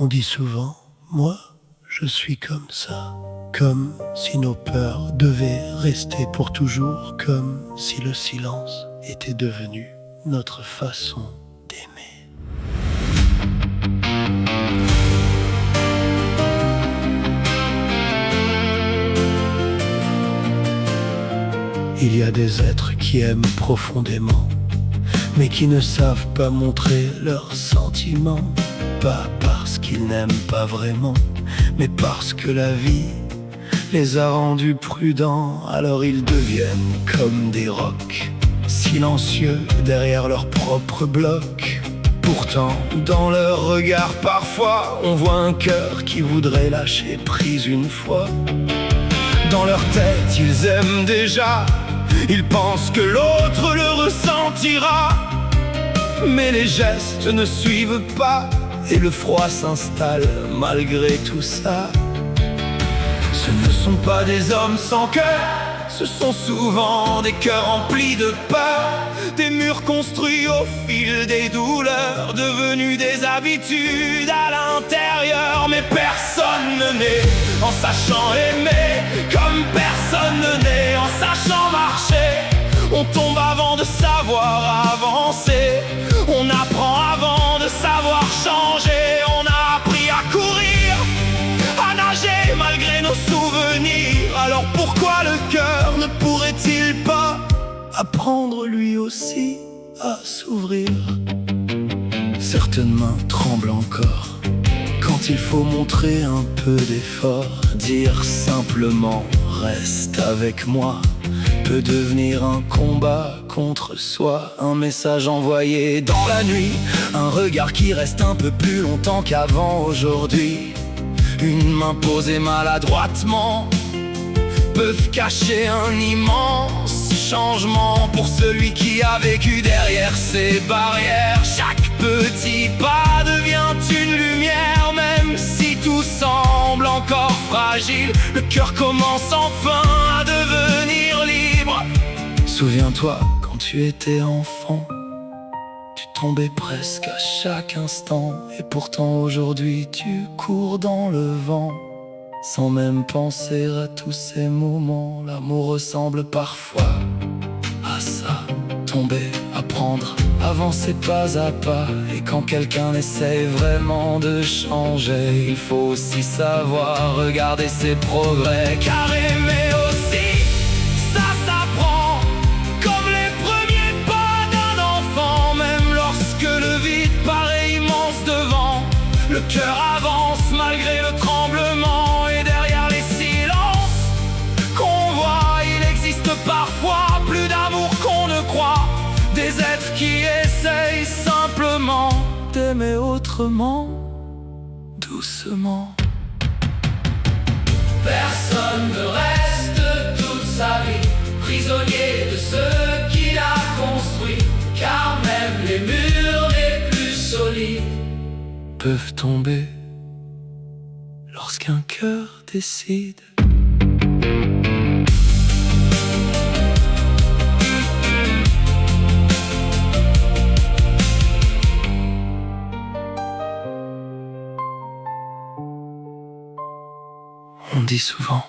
On dit souvent, moi, je suis comme ça. Comme si nos peurs devaient rester pour toujours, comme si le silence était devenu notre façon d'aimer. Il y a des êtres qui aiment profondément, mais qui ne savent pas montrer leurs sentiments. Pas parce qu'ils n'aiment pas vraiment, mais parce que la vie les a rendus prudents. Alors ils deviennent comme des rocs, silencieux derrière leur propre bloc. Pourtant, dans leur regard parfois, on voit un cœur qui voudrait lâcher prise une fois. Dans leur tête, ils aiment déjà, ils pensent que l'autre le ressentira. Mais les gestes ne suivent pas, et le froid s'installe malgré tout ça. Ce ne sont pas des hommes sans cœur, ce sont souvent des cœurs remplis de peur. Des murs construits au fil des douleurs, devenus des habitudes à l'intérieur. Mais personne ne naît en sachant aimer, comme personne ne naît en sachant marcher. On tombe avant de savoir avancer, on apprend avant de savoir changer. On a appris à courir, à nager malgré nos souvenirs. Alors pourquoi le cœur ne pourrait-il pas apprendre lui aussi à s'ouvrir? Certaines mains tremblent encore quand il faut montrer un peu d'effort. Dire simplement reste avec moi peut devenir un combat contre soi. Un message envoyé dans la nuit, un regard qui reste un peu plus longtemps qu'avant aujourd'hui. Une main posée maladroitement peuvent cacher un immense changement pour celui qui a vécu derrière ces barrières. Chaque petit pas devient une lumière, même si tout semble encore fragile. Le cœur commence enfin à devenir libre. Souviens-toi, quand tu étais enfant, tu tombais presque à chaque instant. Et pourtant aujourd'hui tu cours dans le vent, sans même penser à tous ces moments. L'amour ressemble parfois à ça, tomber, apprendre, avancer pas à pas. Et quand quelqu'un essaye vraiment de changer, il faut aussi savoir regarder ses progrès. Car aimer aussi, ça s'apprend, comme les premiers pas d'un enfant. Même lorsque le vide paraît immense devant, le cœur avance malgré le tremblement. Et derrière les silences qu'on voit, il existe parfois plus d'amour qu'on ne croit. Des êtres qui essayent simplement d'aimer autrement, doucement. Personne ne reste toute sa vie prisonnier de ce qu'il a construit, car même les murs les plus solides Peuvent tomber lorsqu'un cœur décide. On dit souvent